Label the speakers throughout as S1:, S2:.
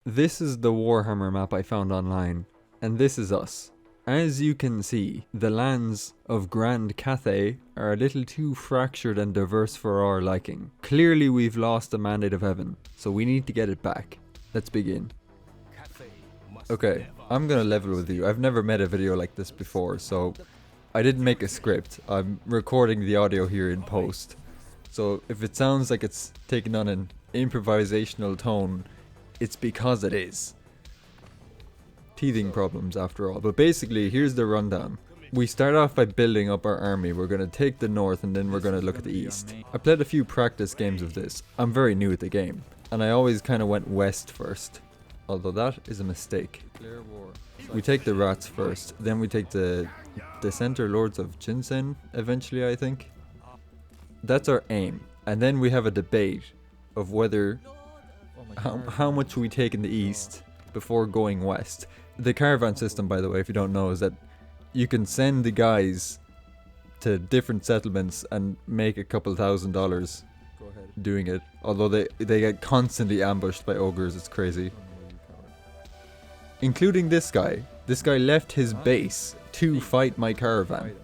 S1: This is the Warhammer map I found online, and this is us. As you can see, the lands of Grand Cathay are a little too fractured and diverse for our liking. Clearly we've lost the Mandate of Heaven, so we need to get it back. Let's begin. Okay, I'm gonna level with you. I've never made a video like this before, so I didn't make a script. I'm recording the audio here in post. So if it sounds like it's taken on an improvisational tone, it's because it is. Teething problems after all. But basically, here's the rundown. We start off by building up our army. We're going to take the north and then we're going to look at the east. I played a few practice games of this. I'm very new at the game. And I always kind of went west first. Although that is a mistake. We take the rats first. Then we take the center lords of Jinsen eventually, I think. That's our aim. And then we have a debate of whether how much we take in the east before going west. The caravan system, by the way, if you don't know, is that you can send the guys to different settlements and make a couple $1,000 doing it. Although they get constantly ambushed by ogres, it's crazy. Including this guy. This guy left his base to fight my caravan,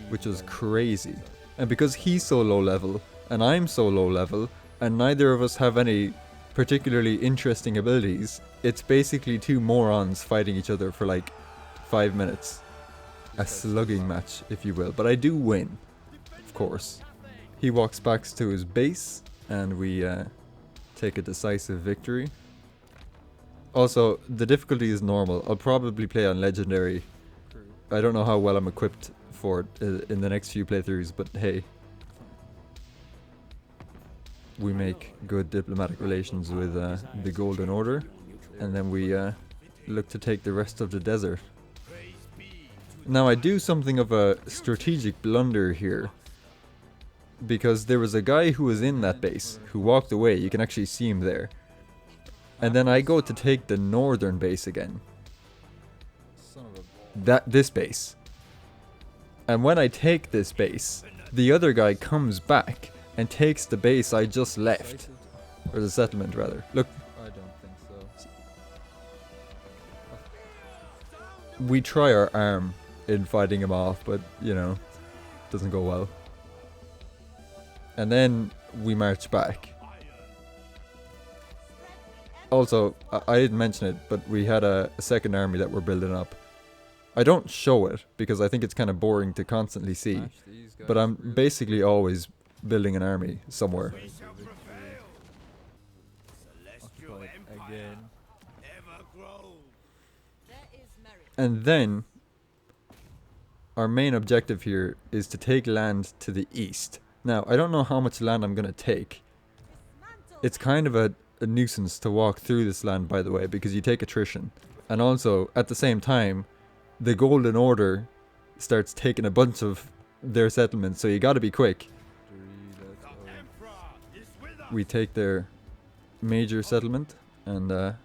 S1: which was crazy. And because he's so low level, and I'm so low level, and neither of us have any particularly interesting abilities, it's basically two morons fighting each other for like 5 minutes. A slugging match, if you will. But I do win, of course. He walks back to his base, and we take a decisive victory. Also, the difficulty is normal. I'll probably play on legendary. I don't know how well I'm equipped for it in the next few playthroughs, but hey. We make good diplomatic relations with the Golden Order, and then we look to take the rest of the desert. Now I do something of a strategic blunder here, because there was a guy who was in that base who walked away. You can actually see him there. And then I go to take the northern base again. This base. And when I take this base, the other guy comes back and takes the base I just left. Or the settlement, rather. Look. I don't think so. We try our arm in fighting him off, but, you know, doesn't go well. And then we march back. Also, I didn't mention it, but we had a second army that we're building up. I don't show it, because I think it's kind of boring to constantly see. But I'm basically always building an army somewhere. And then our main objective here is to take land to the east. Now, I don't know how much land I'm going to take. It's kind of a nuisance to walk through this land, by the way, because you take attrition. And also, at the same time, the Golden Order starts taking a bunch of their settlements, so you gotta be quick. We take their major settlement, and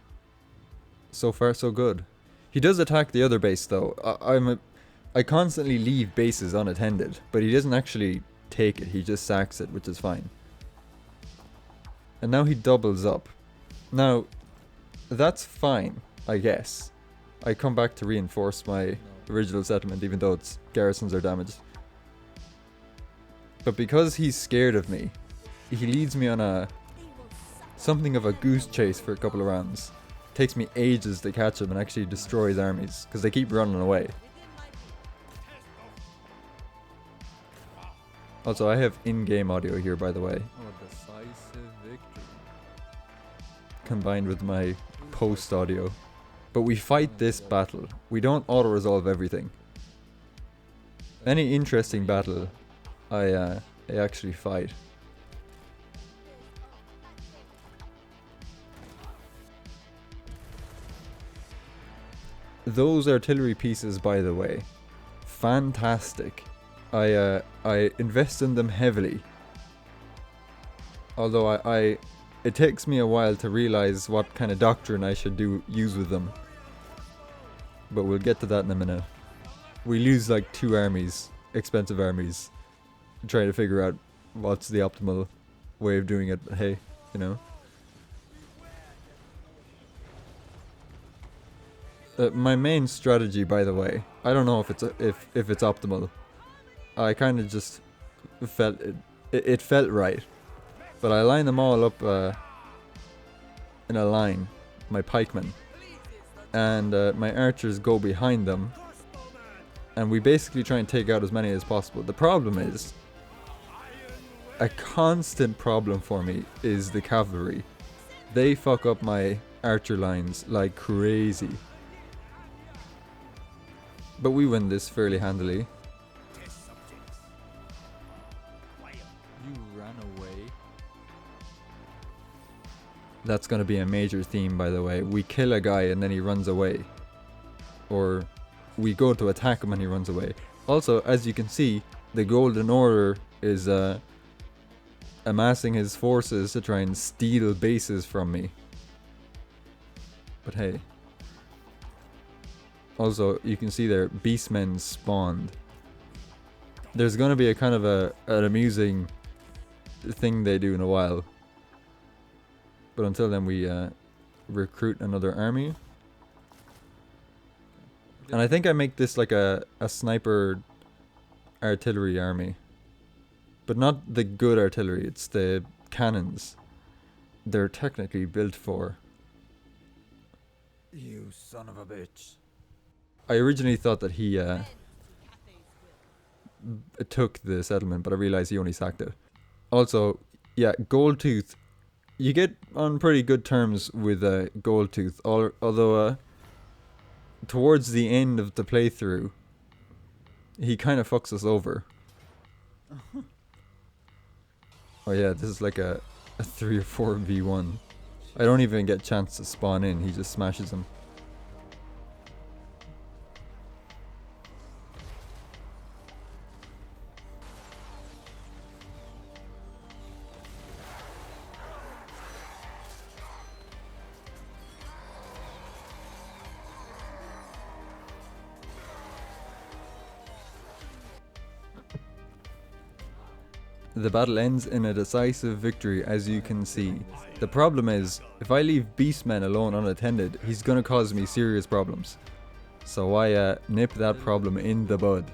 S1: so far so good. He does attack the other base though. I constantly leave bases unattended, but he doesn't actually take it, he just sacks it, which is fine. And now he doubles up. Now, that's fine, I guess. I come back to reinforce my original settlement, even though its garrisons are damaged. But because he's scared of me, he leads me on something of a goose chase for a couple of rounds. Takes me ages to catch him and actually destroy his armies, because they keep running away. Also, I have in-game audio here, by the way. Decisive victory. Combined with my post audio. But we fight this battle. We don't auto-resolve everything. Any interesting battle, I actually fight. Those artillery pieces, by the way, fantastic. I invest in them heavily. Although it takes me a while to realize what kind of doctrine I should use with them. But we'll get to that in a minute. We lose like 2 armies, expensive armies, trying to figure out what's the optimal way of doing it. But hey, you know. My main strategy, by the way, I don't know if it's optimal. I kind of just felt it felt right, but I line them all up in a line, my pikemen, and my archers go behind them, and we basically try and take out as many as possible. The problem is, a constant problem for me is the cavalry. They fuck up my archer lines like crazy. But we win this fairly handily. You ran away. That's gonna be a major theme, by the way. We kill a guy and then he runs away. Or we go to attack him and he runs away. Also, as you can see, the Golden Order is amassing his forces to try and steal bases from me. But hey. Also, you can see there, beastmen spawned. There's gonna be a kind of an amusing thing they do in a while. But until then, we recruit another army. And I think I make this like a sniper artillery army. But not the good artillery, it's the cannons. They're technically built for. You son of a bitch. I originally thought that he took the settlement, but I realized he only sacked it. Also, yeah, Goldtooth. You get on pretty good terms with Goldtooth, although towards the end of the playthrough, he kind of fucks us over. Oh yeah, this is like a 3 or 4v1. I don't even get a chance to spawn in, he just smashes them. The battle ends in a decisive victory, as you can see. The problem is, if I leave Beastmen alone unattended, he's gonna cause me serious problems. So I nip that problem in the bud.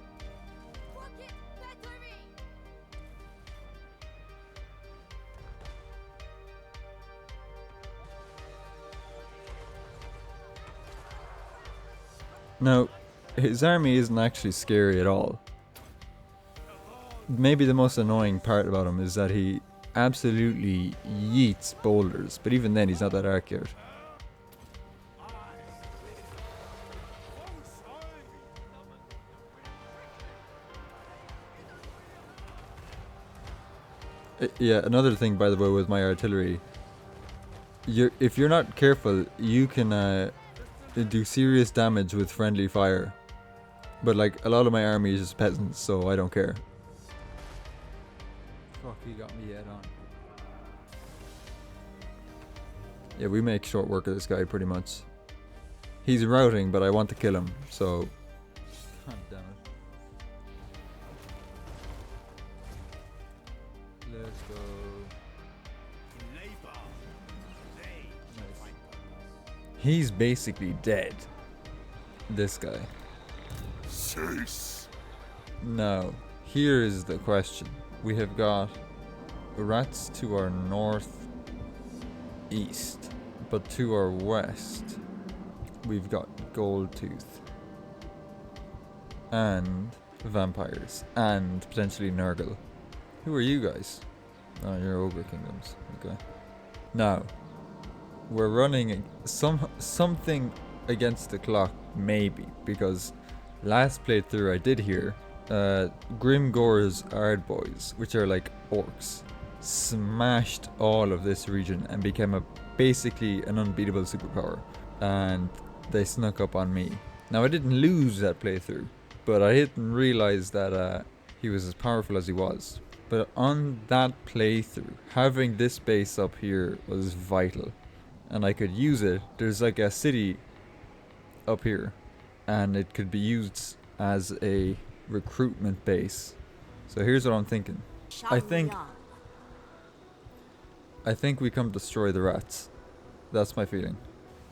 S1: Now, his army isn't actually scary at all. Maybe the most annoying part about him is that he absolutely yeets boulders, but even then he's not that accurate. Yeah, another thing, by the way, with my artillery, if you're not careful, you can do serious damage with friendly fire. But like, a lot of my army is just peasants, so I don't care. Fuck, he got me head on. Yeah, we make short work of this guy pretty much. He's routing, but I want to kill him, so. God damn it. Let's go. Nice. He's basically dead. This guy. Cease. Now, here is the question. We have got rats to our northeast, but to our west, we've got Goldtooth and vampires and potentially Nurgle. Who are you guys? Oh, you're Ogre Kingdoms. Okay. Now, we're running something against the clock, maybe, because last playthrough I did here, Grimgore's Ardboys, which are like orcs, smashed all of this region and became basically an unbeatable superpower, and they snuck up on me. Now I didn't lose that playthrough, but I didn't realize that he was as powerful as he was. But on that playthrough, having this base up here was vital, and I could use it. There's like a city up here, and it could be used as a recruitment base. So here's what I'm thinking. I think we come destroy the rats. That's my feeling.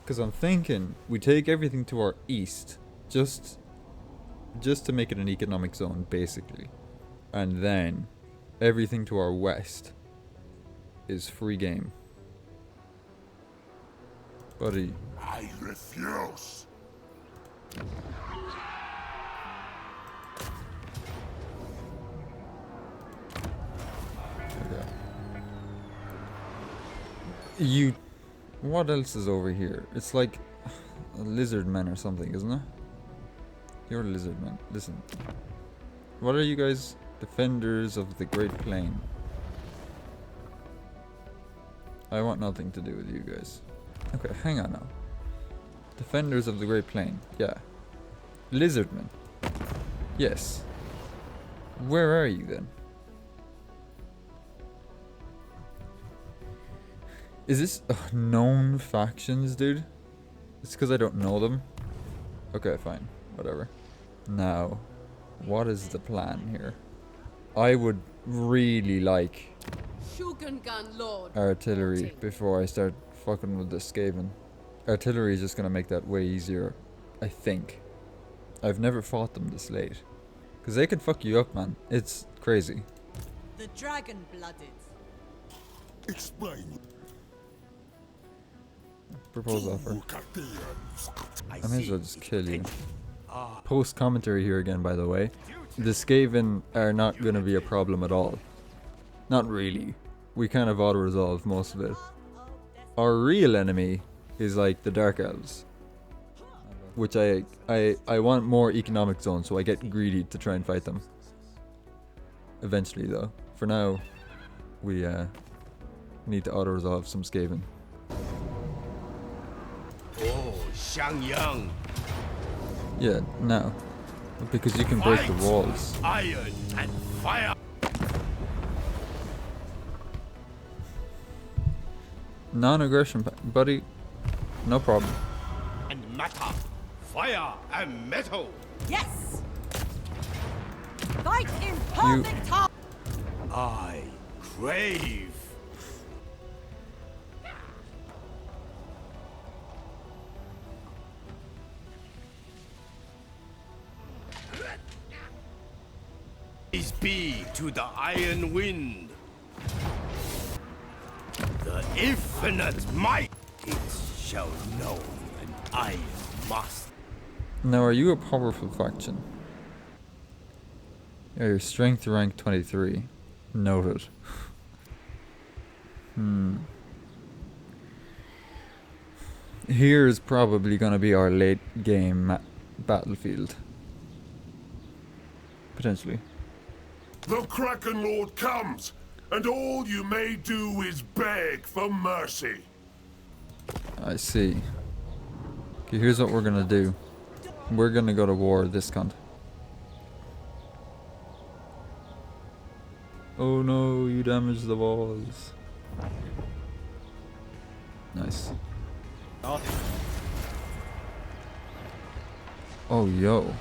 S1: Because I'm thinking we take everything to our east, just to make it an economic zone, basically. And then everything to our west is free game. Buddy.
S2: I refuse.
S1: Okay. You... What else is over here? It's like a lizard man or something, isn't it? You're a lizard man. Listen. What are you guys? Defenders of the Great Plain. I want nothing to do with you guys. Okay, hang on now. Defenders of the Great Plain. Yeah. Lizardmen. Yes. Where are you then? Is this known factions, dude? It's because I don't know them. Okay, fine. Whatever. Now, what is the plan here? I would really like artillery before I start fucking with the Skaven. Artillery is just gonna make that way easier, I think. I've never fought them this late. Because they could fuck you up, man. It's crazy.
S3: The dragon-blooded.
S2: Explain.
S1: Propose offer.
S2: Cathay.
S1: I may as well just kill you. Post commentary here again, by the way. The Skaven are not going to be a problem at all. Not really. We kind of auto-resolve most of it. Our real enemy is like the Dark Elves. Which I want more economic zones, so I get greedy to try and fight them. Eventually though. For now, we need to auto-resolve some Skaven.
S4: Oh, Xiangyang.
S1: Yeah, now. Because you can break the walls.
S4: Iron and fire.
S1: Non-aggression, buddy. No problem.
S4: And matter. Fire and metal.
S3: Yes! Fight in perfect time!
S4: I crave. Is be to the iron wind. The infinite might. It shall know, and I must.
S1: Now, are you a powerful faction? Yeah, your strength rank 23. Noted. Here is probably gonna be our late game battlefield. Potentially.
S2: The Kraken Lord comes, and all you may do is beg for mercy.
S1: I see. Okay, here's what we're gonna do. We're gonna go to war this cunt. Oh no, you damaged the walls. Nice. Oh, yo.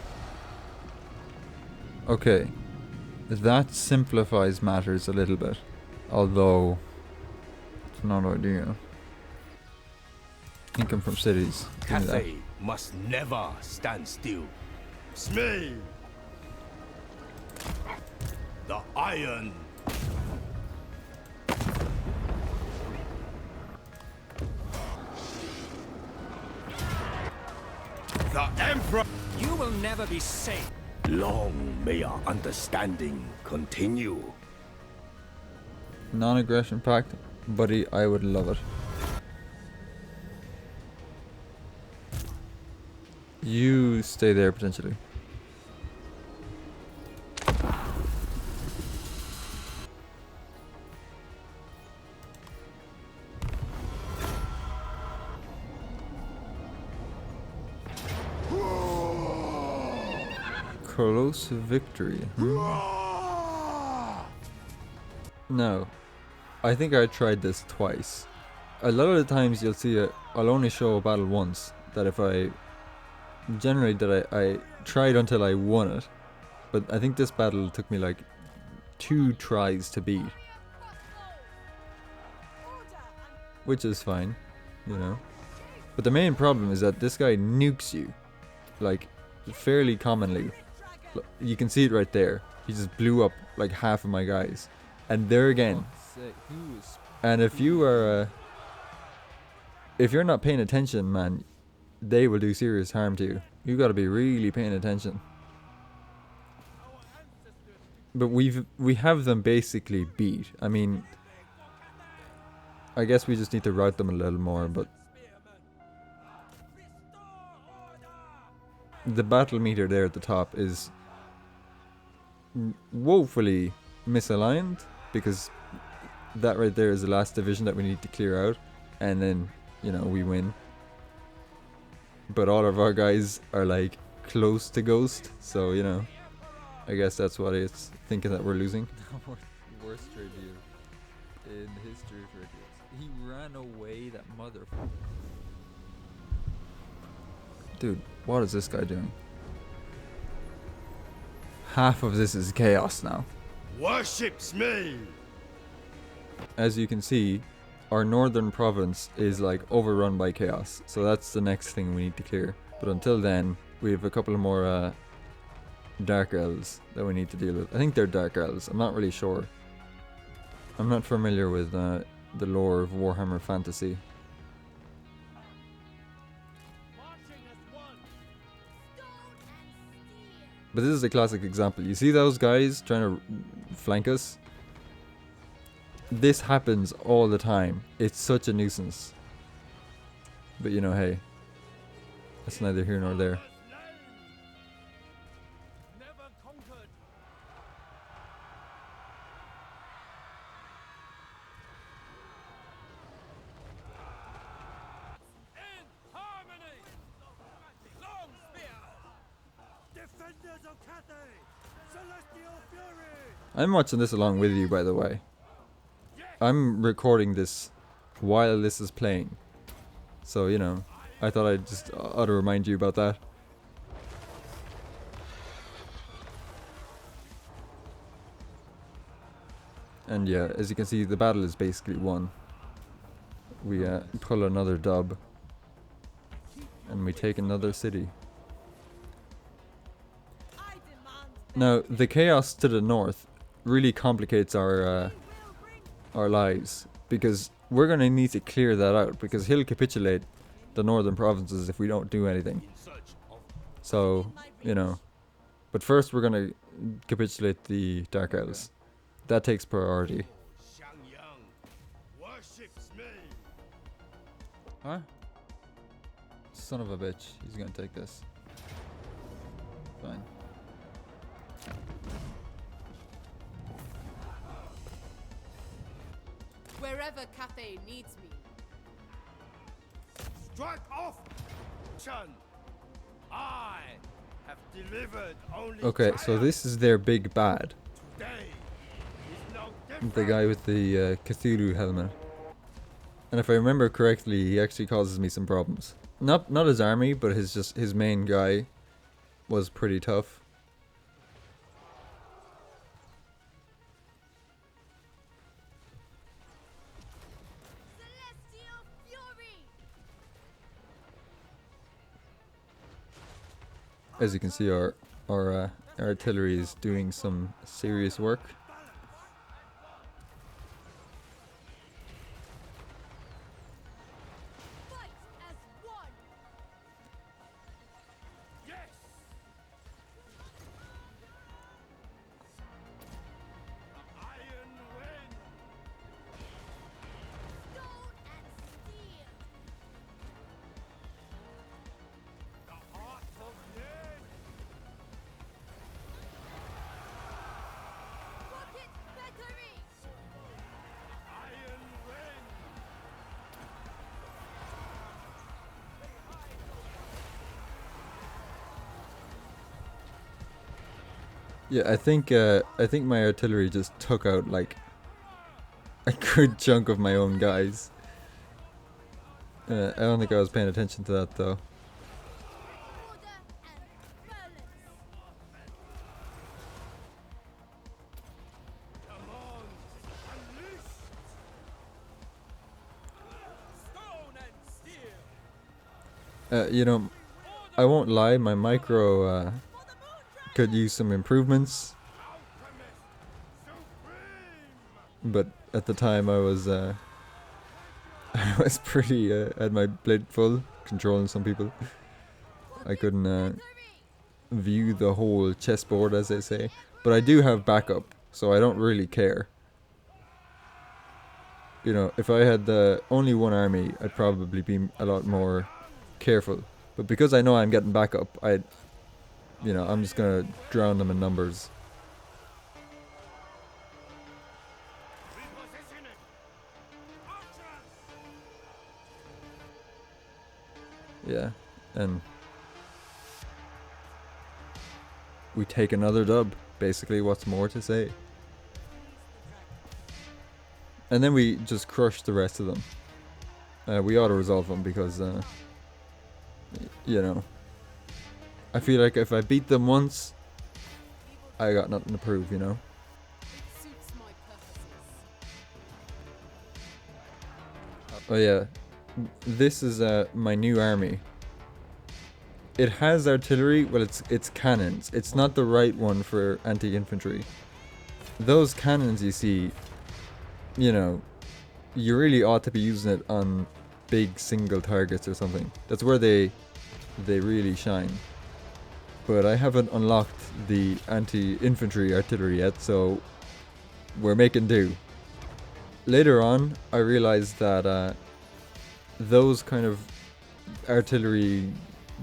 S1: Okay. That simplifies matters a little bit. Although, it's not ideal. Income from cities. Give me that.
S4: Cathay must never stand still. Smell the iron. The Emperor.
S5: You will never be safe.
S4: Long may our understanding continue.
S1: Non-aggression pact, buddy, I would love it. You stay there potentially. Close victory. No. I think I tried this twice. A lot of the times you'll see I'll only show a battle once. That if I... Generally that I tried until I won it. But I think this battle took me like 2 tries to beat. Which is fine, you know. But the main problem is that this guy nukes you, like, fairly commonly. You can see it right there. He just blew up like half of my guys. And there again. And if you are, if you're not paying attention, man, they will do serious harm to you. You got to be really paying attention. But we have them basically beat. I mean, I guess we just need to route them a little more, but the battle meter there at the top is woefully misaligned, because that right there is the last division that we need to clear out, and then, you know, we win. But all of our guys are like close to ghost, so, you know, I guess that's what it's thinking that we're losing. Worst trade deal in history for idiots. He ran away, that motherfucker. Dude, what is this guy doing? Half of this is chaos now.
S4: Worships me!
S1: As you can see, our northern province is like overrun by chaos. So that's the next thing we need to clear. But until then, we have a couple of more dark elves that we need to deal with. I think they're dark elves. I'm not really sure. I'm not familiar with the lore of Warhammer Fantasy. But this is a classic example. You see those guys trying to flank us? This happens all the time. It's such a nuisance. But you know, hey, that's neither here nor there.
S4: Defenders of Cathay! Celestial fury!
S1: I'm watching this along with you, by the way. I'm recording this while this is playing. So, you know, I thought I'd just ought to remind you about that. And yeah, as you can see, the battle is basically won. We pull another dub. And we take another city. Now, the chaos to the north really complicates our lives, because we're going to need to clear that out, because he'll capitulate the northern provinces if we don't do anything. So, you know, but first we're going to capitulate the Dark Elves. That takes priority. Huh? Son of a bitch, he's going to take this. Fine.
S6: Wherever Cathay needs me.
S4: Strike off! I have delivered only
S1: Okay, so this is their big bad.
S4: Today is no different.
S1: The guy with the Cthulhu helmet. And if I remember correctly, he actually causes me some problems. Not his army, but his main guy was pretty tough. As you can see, our artillery is doing some serious work.
S3: Fight as one.
S4: Yes! The iron wind!
S3: Stone and steel.
S4: The heart of death!
S3: Rocket battery.
S4: Iron wind!
S1: Yeah, I think my artillery just took out like a good chunk of my own guys. I don't think I was paying attention to that though.
S3: Order and balance.
S4: Come on! Unleash!
S5: Stone and steel.
S1: You know, I won't lie, my micro could use some improvements. But at the time I was I was pretty had my plate full, controlling some people. I couldn't view the whole chessboard, as they say. But I do have backup, so I don't really care. You know, if I had only one army, I'd probably be a lot more careful. But because I know I'm getting backup, I'm just gonna drown them in numbers. Yeah, and we take another dub. Basically, what's more to say? And then we just crush the rest of them. We auto-resolve them because, I feel like if I beat them once, I got nothing to prove, you know?
S6: It suits my purposes.
S1: Oh yeah, this is my new army. It has artillery, well it's cannons. It's not the right one for anti-infantry. Those cannons you see, you know, you really ought to be using it on big single targets or something. That's where they really shine. But I haven't unlocked the anti-infantry artillery yet, so we're making do. Later on, I realized that those kind of artillery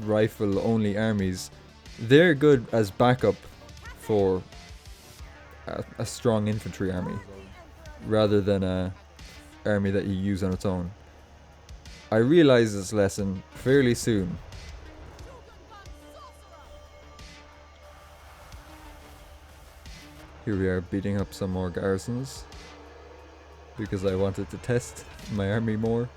S1: rifle only armies, they're good as backup for a strong infantry army rather than a army that you use on its own. I realized this lesson fairly soon. Here we are beating up some more garrisons because I wanted to test my army more.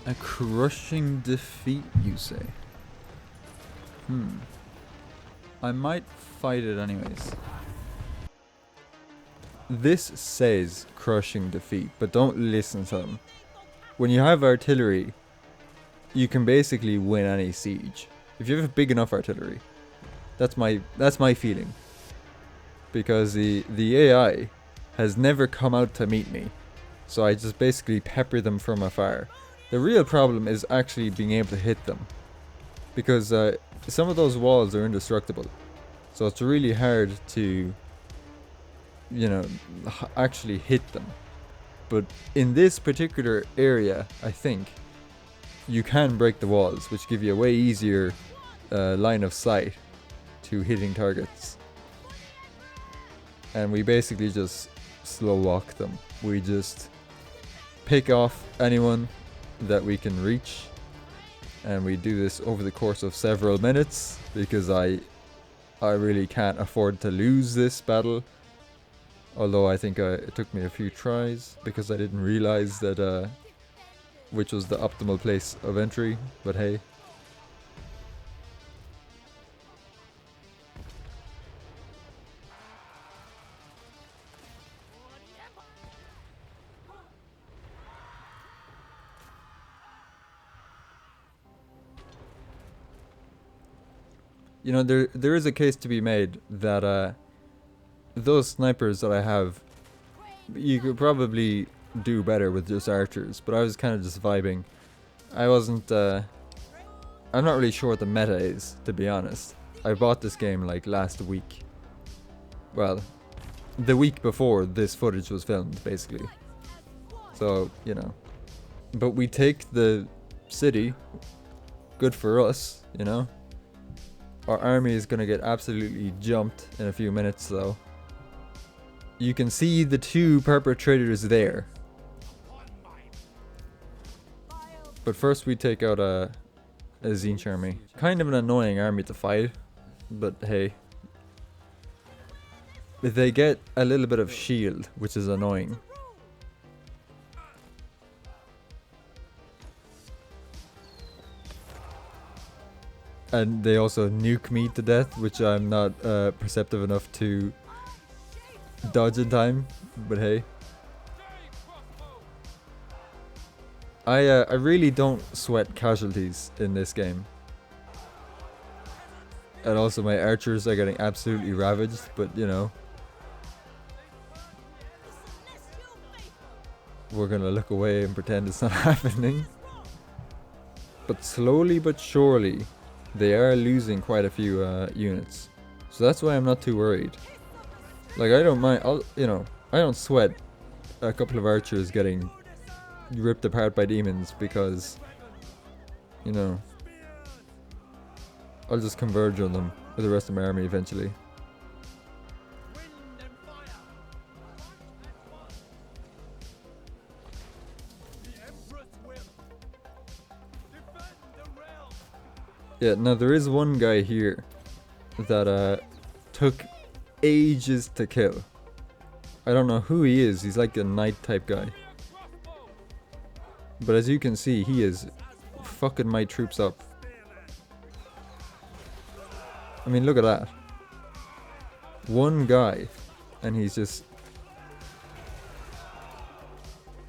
S1: A crushing defeat, you say? I might fight it anyways. This says crushing defeat, but don't listen to them. When you have artillery, you can basically win any siege. If you have big enough artillery. That's my feeling. Because the AI has never come out to meet me. So I just basically pepper them from afar. The real problem is actually being able to hit them. Because some of those walls are indestructible. So it's really hard to, actually hit them. But in this particular area, I think, you can break the walls, which give you a way easier line of sight to hitting targets. And we basically just slow walk them. We just pick off anyone that we can reach, and we do this over the course of several minutes because I really can't afford to lose this battle, although I think it took me a few tries because I didn't realize that which was the optimal place of entry, but hey. You know, there is a case to be made that those snipers that I have, you could probably do better with just archers, but I was kind of just vibing. I wasn't, I'm not really sure what the meta is, to be honest. I bought this game like last week. Well, the week before this footage was filmed, basically. So, you know. But we take the city. Good for us, you know. Our army is going to get absolutely jumped in a few minutes, though. You can see the two perpetrators there. But first we take out a Zinch army. Kind of an annoying army to fight, but hey. They get a little bit of shield, which is annoying. And they also nuke me to death, which I'm not perceptive enough to dodge in time. But hey. I really don't sweat casualties in this game. And also my archers are getting absolutely ravaged, but you know. We're gonna look away and pretend it's not happening. But slowly but surely, they are losing quite a few units. So that's why I'm not too worried. Like, I don't mind, I don't sweat a couple of archers getting ripped apart by demons because, you know, I'll just converge on them with the rest of my army eventually. Yeah, now there is one guy here that took ages to kill. I don't know who he is, he's like a knight type guy. But as you can see, he is fucking my troops up. I mean, look at that. One guy, and he's just...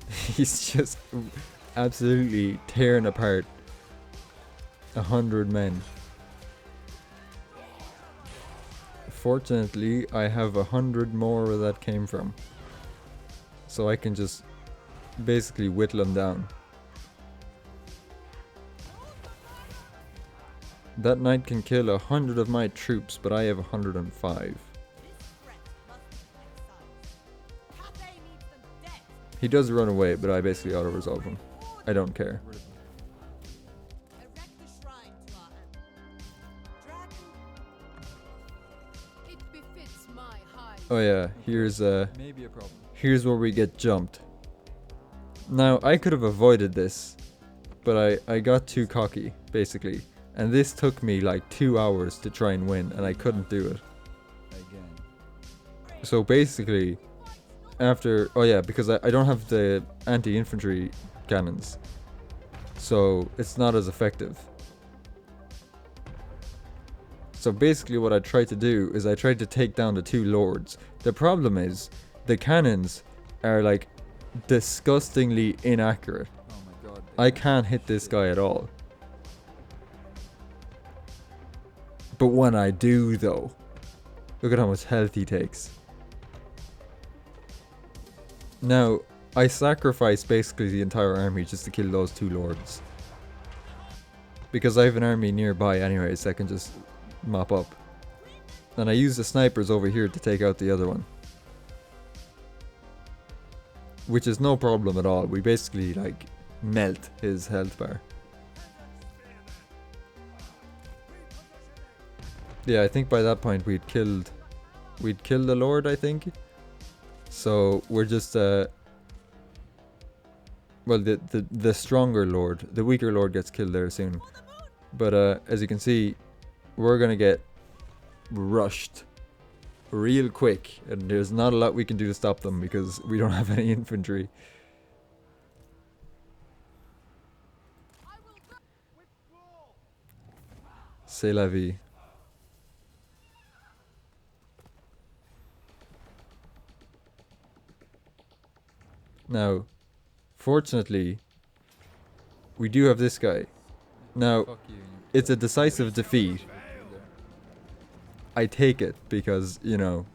S1: he's just absolutely tearing apart 100 men. Fortunately, I have 100 more where that came from. So I can just basically whittle them down. That knight can kill 100 of my troops, but I have 105. He does run away, but I basically auto-resolve him. I don't care.
S6: Erect the shrine to our dragon. It befits my high.
S1: Oh yeah, here's
S7: Maybe a problem.
S1: here's where we get jumped. Now, I could have avoided this, but I got too cocky, basically. And this took me like 2 hours to try and win, and I couldn't do it.
S7: Again.
S1: So basically, after... Oh yeah, because I don't have the anti-infantry cannons. So it's not as effective. So basically what I tried to do is I tried to take down the two lords. The problem is, the cannons are like disgustingly inaccurate.
S7: Oh my god.
S1: I can't hit this guy at all. But when I do though, look at how much health he takes. Now, I sacrificed basically the entire army just to kill those two lords. Because I have an army nearby anyways that can just mop up. And I used the snipers over here to take out the other one. Which is no problem at all. We basically like melt his health bar. Yeah, I think by that point we'd killed the lord, I think. So we're just well, the stronger lord, the weaker lord gets killed there soon. But as you can see, we're gonna get rushed real quick, and there's not a lot we can do to stop them because we don't have any infantry. C'est la vie. Now, fortunately, we do have this guy. Now,
S7: Fuck you.
S1: it's a decisive defeat. I take it because, you know,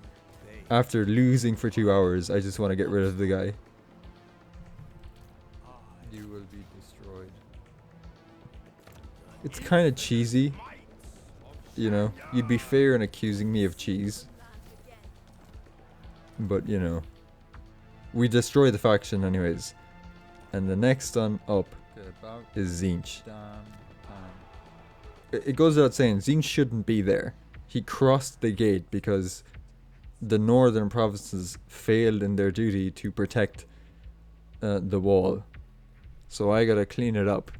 S1: after losing for 2 hours, I just want to get rid of the guy.
S7: You will be destroyed.
S1: It's kind of cheesy. You know, you'd be fair in accusing me of cheese. But, you know, we destroy the faction anyways. And the next one up
S7: Okay, about
S1: is Zinch.
S7: damn time.
S1: It goes without saying, Zinch shouldn't be there. He crossed the gate because the northern provinces failed in their duty to protect the wall. So I gotta clean it up.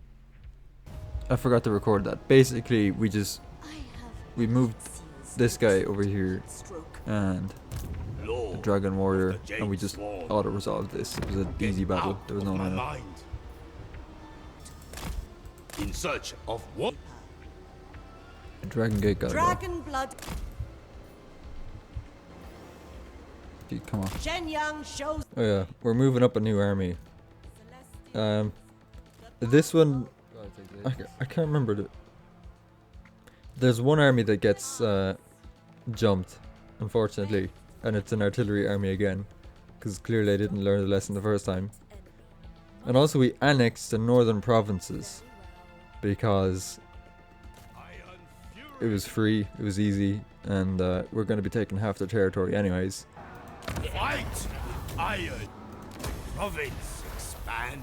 S1: I forgot to record that. Basically, we moved this guy over here and the dragon warrior, and we just auto-resolved this. It was an easy battle. There was no mana.
S4: In search of what?
S1: Dragon Gate gotta go.
S6: Dragon blood.
S7: Dude, come on.
S6: Shen Yang shows
S1: Oh yeah, we're moving up a new army. This one,
S7: Gotta take this.
S1: I can't remember there's one army that gets jumped, unfortunately, and it's an artillery army again, because clearly I didn't learn the lesson the first time. And also we annexed the northern provinces because it was free, it was easy, and we're going to be taking half their territory anyways.
S4: Fight! Iron! Province expand!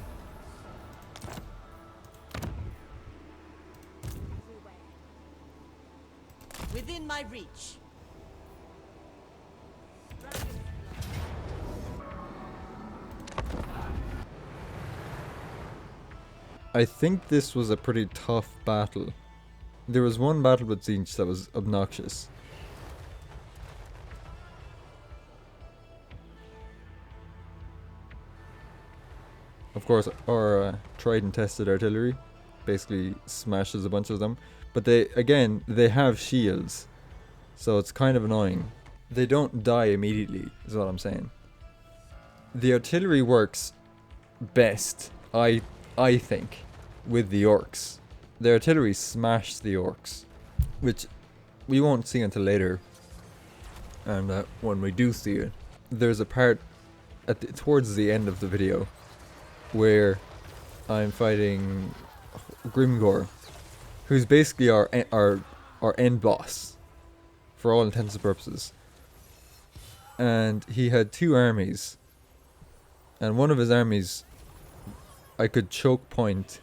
S6: within my reach.
S1: I think this was a pretty tough battle. There was one battle with Zinch that was obnoxious. Of course, our tried and tested artillery basically smashes a bunch of them. But they have shields, so it's kind of annoying. They don't die immediately, is what I'm saying. The artillery works best, I think, with the orcs. The artillery smashed the orcs, which we won't see until later. And when we do see it, there's a part towards the end of the video where I'm fighting Grimgor, who's basically our end boss for all intents and purposes. And he had two armies, and one of his armies I could choke point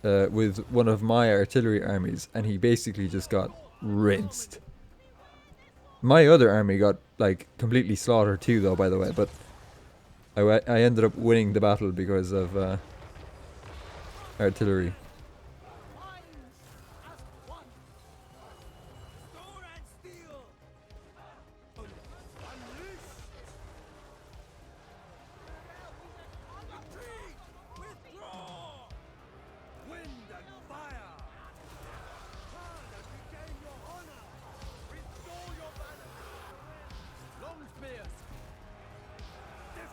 S1: with one of my artillery armies, and he basically just got rinsed. My other army got like completely slaughtered too, though, by the way, but I ended up winning the battle because of artillery.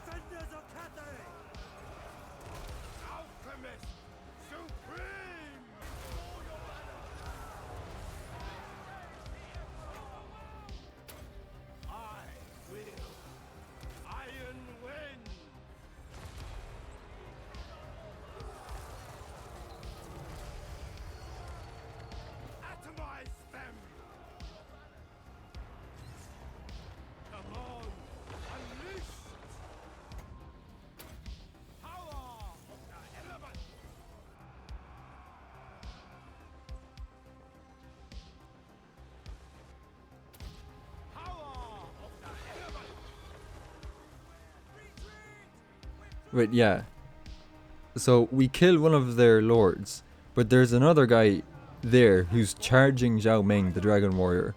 S4: Defenders of Cathay! Alchemist supreme! Restore your banner! I will. Iron wind! Atomize them! Come on! Unleash! Power of the element! Power of the element!
S1: Wait, yeah. So we kill one of their lords, but there's another guy there who's charging Zhao Ming, the dragon warrior.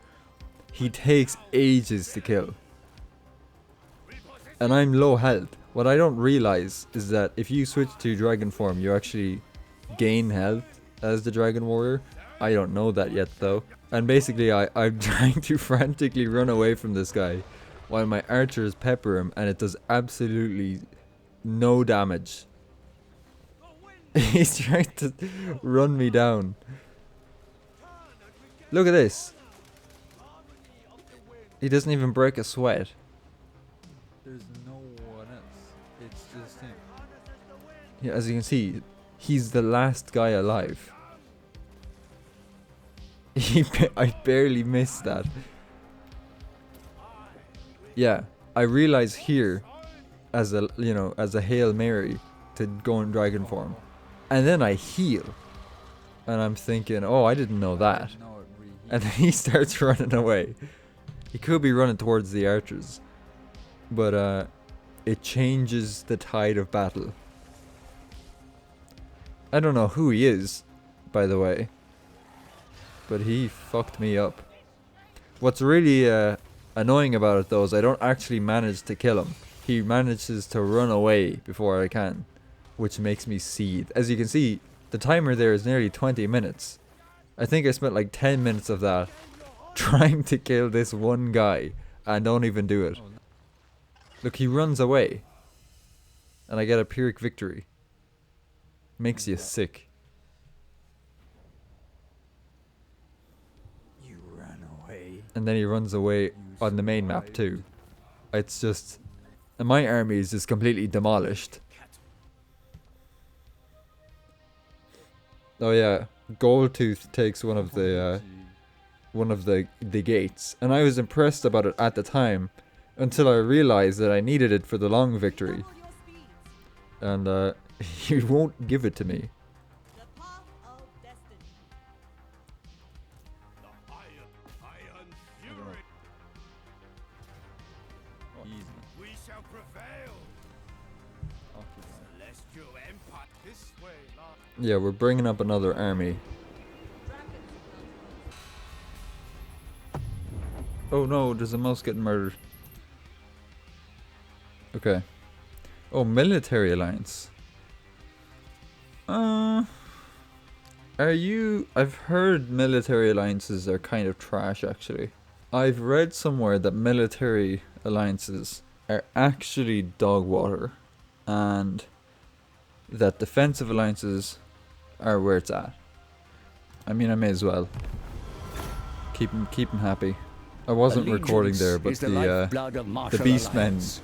S1: He takes ages to kill. And I'm low health. What I don't realize is that if you switch to dragon form, you actually gain health as the dragon warrior. I don't know that yet though. And basically I'm trying to frantically run away from this guy while my archers pepper him, and it does absolutely no damage. He's trying to run me down. Look at this. He doesn't even break a sweat.
S7: There's no one else. It's just him.
S1: Yeah, as you can see, he's the last guy alive. I barely missed that. Yeah, I realize here, as a Hail Mary, to go in dragon form, and then I heal, and I'm thinking, oh, I didn't know that.
S7: No, it reheats.
S1: And then he starts running away. He could be running towards the archers, but it changes the tide of battle. I don't know who he is, by the way, but he fucked me up. What's really annoying about it though is I don't actually manage to kill him. He manages to run away before I can, which makes me seethe. As you can see, the timer there is nearly 20 minutes, I think I spent like 10 minutes of that trying to kill this one guy and don't even do it. Look, he runs away. And I get a Pyrrhic victory. Makes you sick.
S4: You ran away.
S1: And then he runs away on the main map too. It's just... And my army is just completely demolished. Oh yeah, Goldtooth takes one of the gates, and I was impressed about it at the time, until I realized that I needed it for the long victory, and he won't give it to me.
S6: The path of destiny.
S4: The iron fury.
S7: Easy.
S4: We shall prevail.
S7: Occupy.
S4: Celestial Empire. This way, Lord.
S1: Yeah, we're bringing up another army. Oh no, there's a mouse getting murdered. Okay. Oh, military alliance. Are you... I've heard military alliances are kind of trash, actually. I've read somewhere that military alliances are actually dog water, and that defensive alliances are where it's at. I mean, I may as well keep him happy. I wasn't recording there, but the beastmen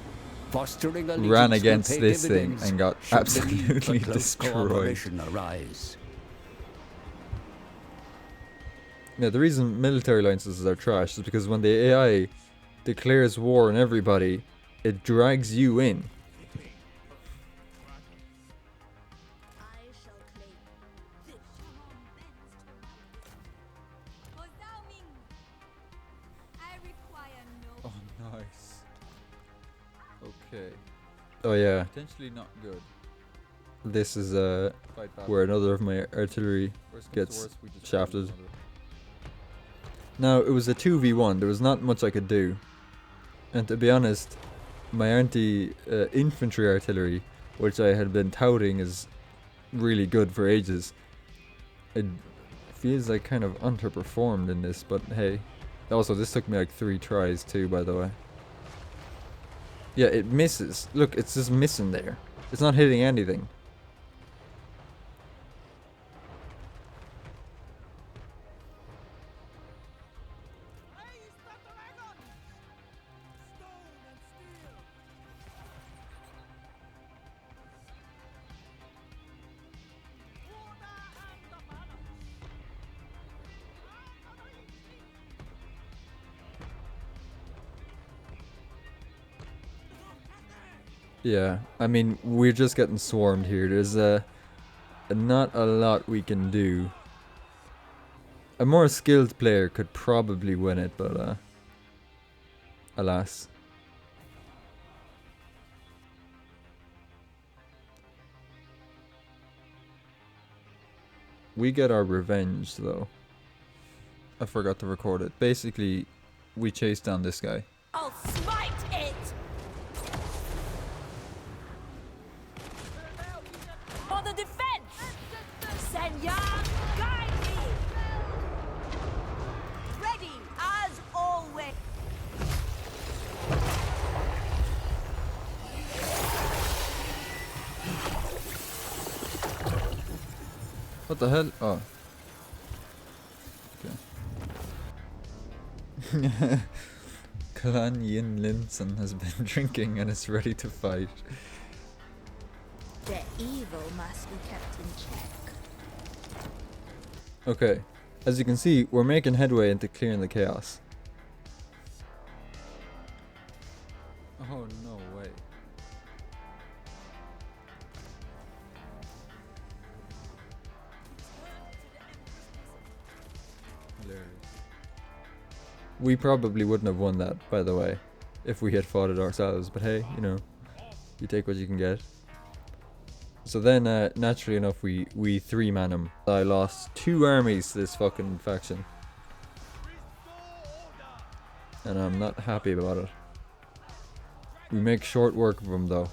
S1: ran against this thing and got absolutely destroyed. Yeah, the reason military alliances are trash is because when the AI declares war on everybody, it drags you in.
S3: I shall claim this. For thou Ming, I require no.
S7: Oh, nice. Okay.
S1: Oh yeah,
S7: Potentially not good.
S1: this is
S7: Quite bad.
S1: where another of my artillery
S7: Worst comes to
S1: gets
S7: worst, we just
S1: shafted.
S7: fight another.
S1: Now, it was a 2v1, there was not much I could do. And to be honest, my infantry artillery, which I had been touting as really good for ages, it feels like kind of underperformed in this, but hey. Also, this took me like 3 tries too, by the way. Yeah, it misses. Look, it's just missing there. It's not hitting anything. Yeah, I mean, we're just getting swarmed here. There's not a lot we can do. A more skilled player could probably win it, but alas. We get our revenge, though. I forgot to record it. Basically, we chase down this guy.
S6: I'll smite it! For the defense! Senya, guide me! Ready as always!
S1: What the hell? Oh. Okay. Clan Yin Linson has been drinking and is ready to fight.
S3: The evil must be kept in check.
S1: Okay. As you can see, we're making headway into clearing the chaos.
S7: Oh, no way. Hilarious.
S1: We probably wouldn't have won that, by the way, if we had fought it ourselves, but hey, you know, you take what you can get. So then, naturally enough, we 3-man him. I lost 2 armies to this fucking faction. And I'm not happy about it. We make short work of him, though.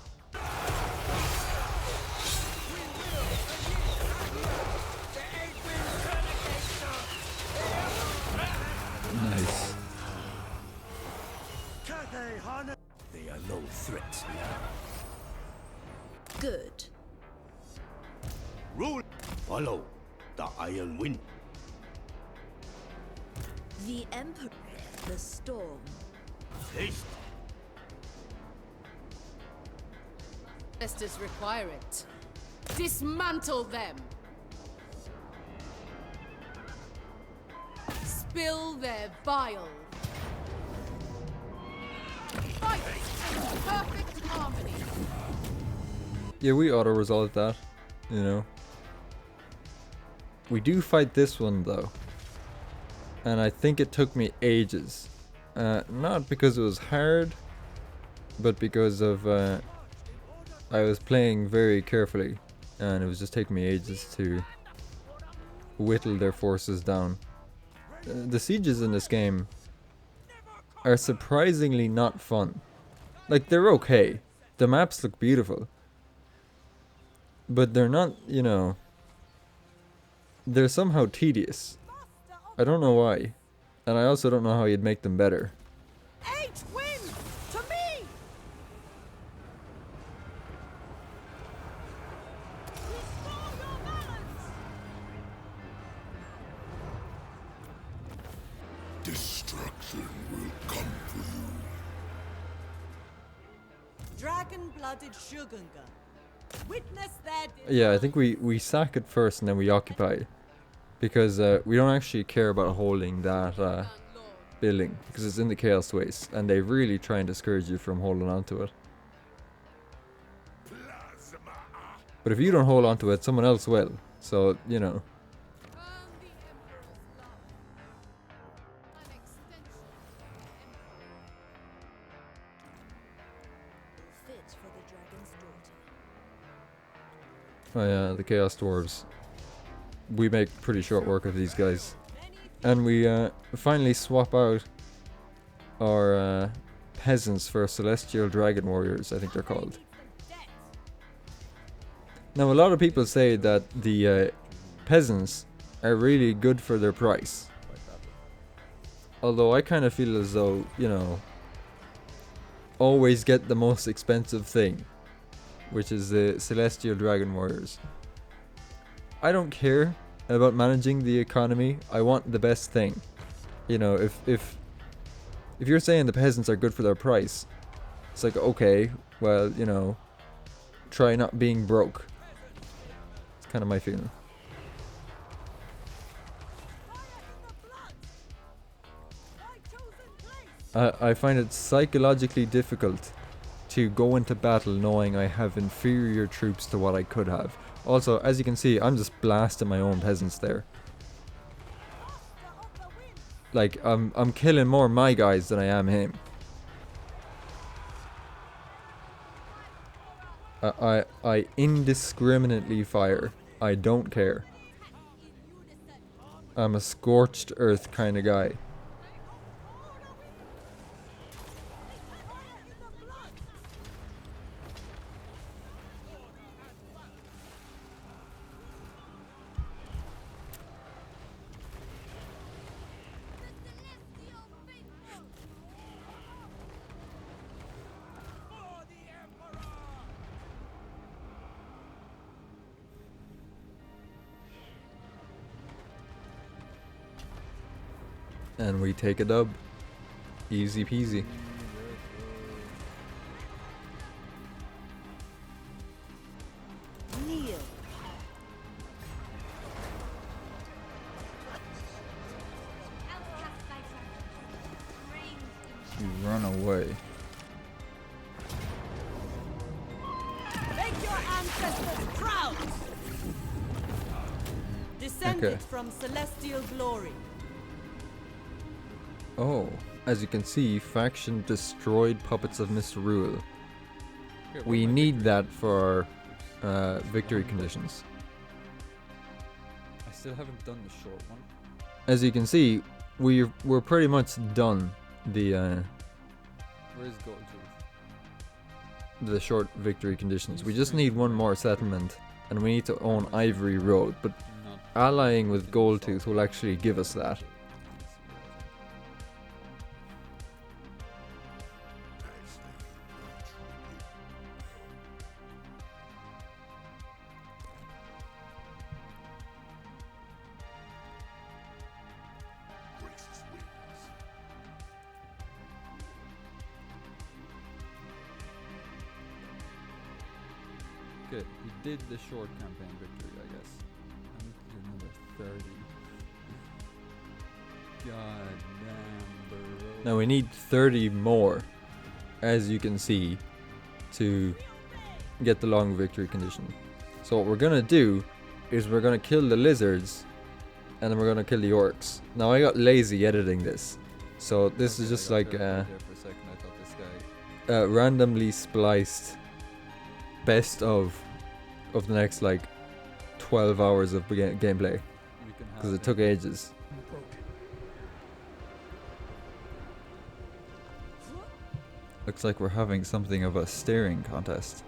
S4: Rule. Follow the iron wind.
S3: The Emperor, the storm.
S4: Taste.
S6: Ancestors require it. Dismantle them. Spill their bile. Fight in perfect harmony.
S1: Yeah, we auto-resolved that, you know. We do fight this one though. And I think it took me ages. Not because it was hard, but because of I was playing very carefully, and it was just taking me ages to whittle their forces down. The sieges in this game are surprisingly not fun. Like, they're okay. The maps look beautiful. But they're not, you know... They're somehow tedious. I don't know why. And I also don't know how you'd make them better.
S6: Eight wins to me. Restore your balance.
S2: Destruction will come for you.
S6: Dragon-blooded Shugunga. Witness that.
S1: Yeah, I think we sack it first and then we occupy. Because we don't actually care about holding that building. Because it's in the Chaos Waste. And they really try and discourage you from holding on to it. But if you don't hold on to it, someone else will. So, you know.
S3: Fit for the dragon's daughter.
S1: Oh yeah, the Chaos Dwarves. We make pretty short work of these guys. And we finally swap out our peasants for Celestial Dragon Warriors, I think they're called. Now a lot of people say that the peasants are really good for their price. Although I kind of feel as though, you know, always get the most expensive thing, which is the Celestial Dragon Warriors. I don't care about managing the economy. I want the best thing. You know, if you're saying the peasants are good for their price, it's like, okay, well, you know, try not being broke. It's kind of my feeling. I find it psychologically difficult to go into battle knowing I have inferior troops to what I could have. Also, as you can see, I'm just blasting my own peasants there. Like, I'm killing more my guys than I am him. I indiscriminately fire. I don't care. I'm a scorched earth kind of guy. And we take a dub. Easy peasy.
S6: Kneel.
S1: You run away.
S6: Make your ancestors proud. Descended
S1: Okay.
S6: from celestial glory.
S1: Oh, as you can see, faction destroyed puppets of misrule. We need that for our victory conditions.
S7: I still haven't done the short one.
S1: As you can see, we're pretty much done the
S7: Where's Gold Tooth?
S1: the short victory conditions. We just need one more settlement, and we need to own Ivory Road. But
S7: Not
S1: allying with Goldtooth will actually give us that.
S7: Okay, we did the short campaign victory, I guess. I need to do another 30. God damn, bro.
S1: Now we need 30 more, as you can see, to get the long victory condition. So what we're gonna do is we're gonna kill the lizards, and then we're gonna kill the orcs. Now I got lazy editing this, so this is just like
S7: there for a second. I thought this guy.
S1: randomly spliced best of the next like 12 hours of gameplay,
S7: We can
S1: because
S7: have
S1: it took
S7: him.
S1: ages. Looks like we're having something of a staring contest.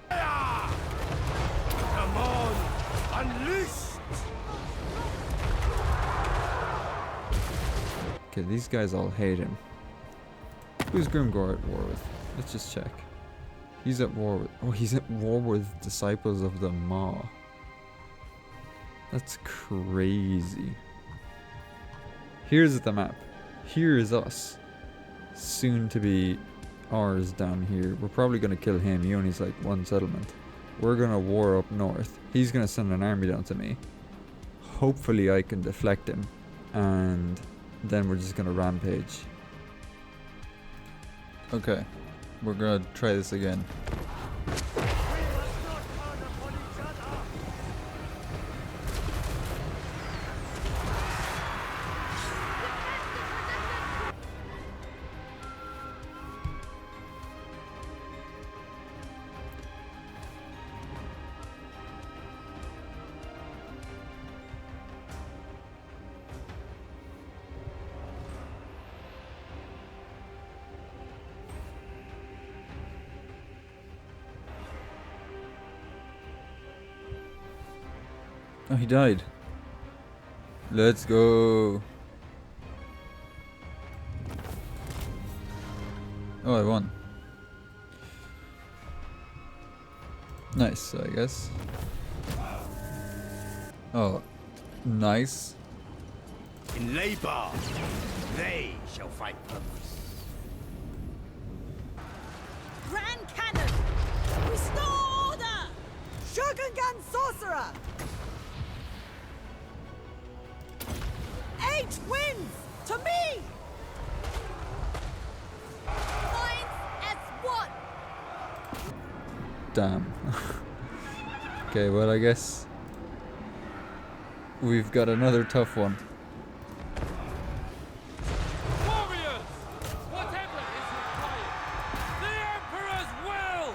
S4: Come on! Unleash!
S1: Okay, these guys all hate him. Who's Grimgor at war with? Let's just check. He's at war with... Oh, he's at war with Disciples of the Maw. That's crazy. Here's the map. Here is us. Soon to be ours down here. We're probably going to kill him. He only has like one settlement. We're going to war up north. He's going to send an army down to me. Hopefully I can deflect him. And then we're just going to rampage. Okay. We're going to try this again. Oh, he died. Let's go. Oh, I won. Nice, I guess. Oh, nice.
S4: In labor, they shall fight purpose.
S6: Grand Cannon! Restore order! Shogungan Sorcerer! 8 wins! To me!
S3: Points as one.
S1: Damn. Okay, well, I guess we've got another tough one.
S5: Warriors! Whatever is required! The Emperor's will!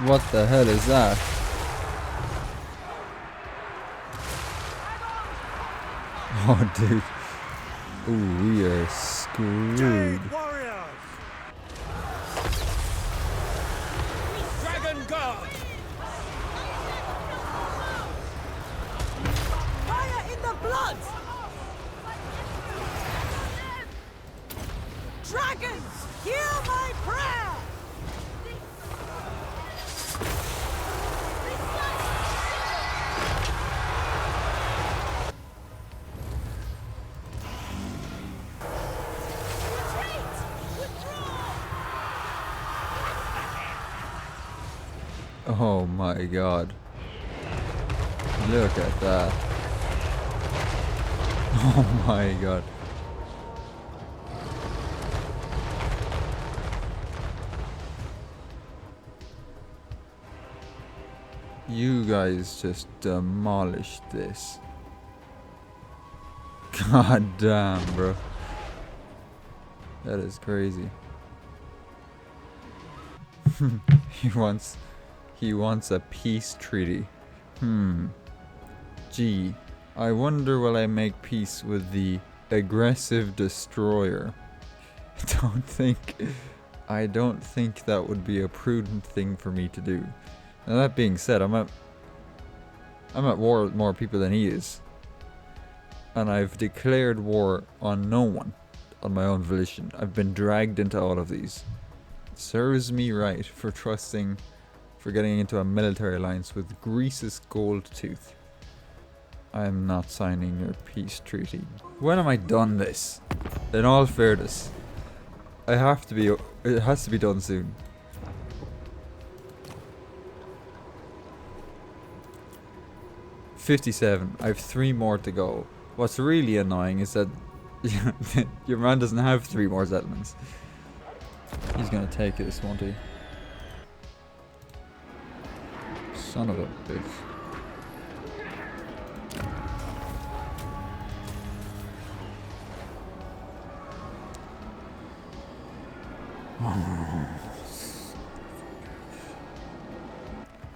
S1: What the hell is that? Oh, dude. Ooh, we are screwed.
S4: Warriors!
S5: Dragon Guard!
S6: Fire in the blood! Dragons, hear my prayer! Retreat! Withdraw!
S1: Oh my god. Look at that. Oh my god. You guys just demolished this. God damn, bro. That is crazy. He wants a peace treaty. Gee, I wonder will I make peace with the aggressive destroyer. I don't think that would be a prudent thing for me to do. Now that being said, I'm at war with more people than he is. And I've declared war on no one on my own volition. I've been dragged into all of these. It serves me right for getting into a military alliance with Greece's gold tooth. I'm not signing your peace treaty. When am I done this? In all fairness, I have to be. It has to be done soon. $57. I have 3 more to go. What's really annoying is that your man doesn't have 3 more settlements. He's gonna take this, won't he? Son of a bitch.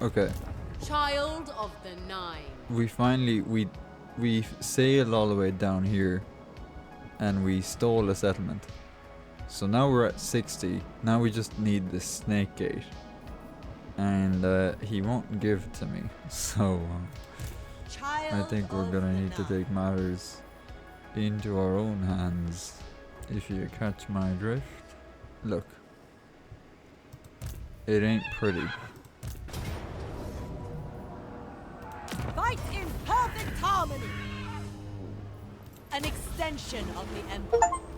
S1: Okay.
S3: Child of the Nine.
S1: We finally we sailed all the way down here and we stole a settlement. So now we're at 60. Now we just need the snake gate. And he won't give it to me. So I
S6: Child
S1: think we're
S6: of
S1: gonna
S6: the
S1: need to
S6: night.
S1: take matters into our own hands. If you catch my drift. Look. It ain't pretty.
S6: Fight in perfect harmony. An extension of the Empire.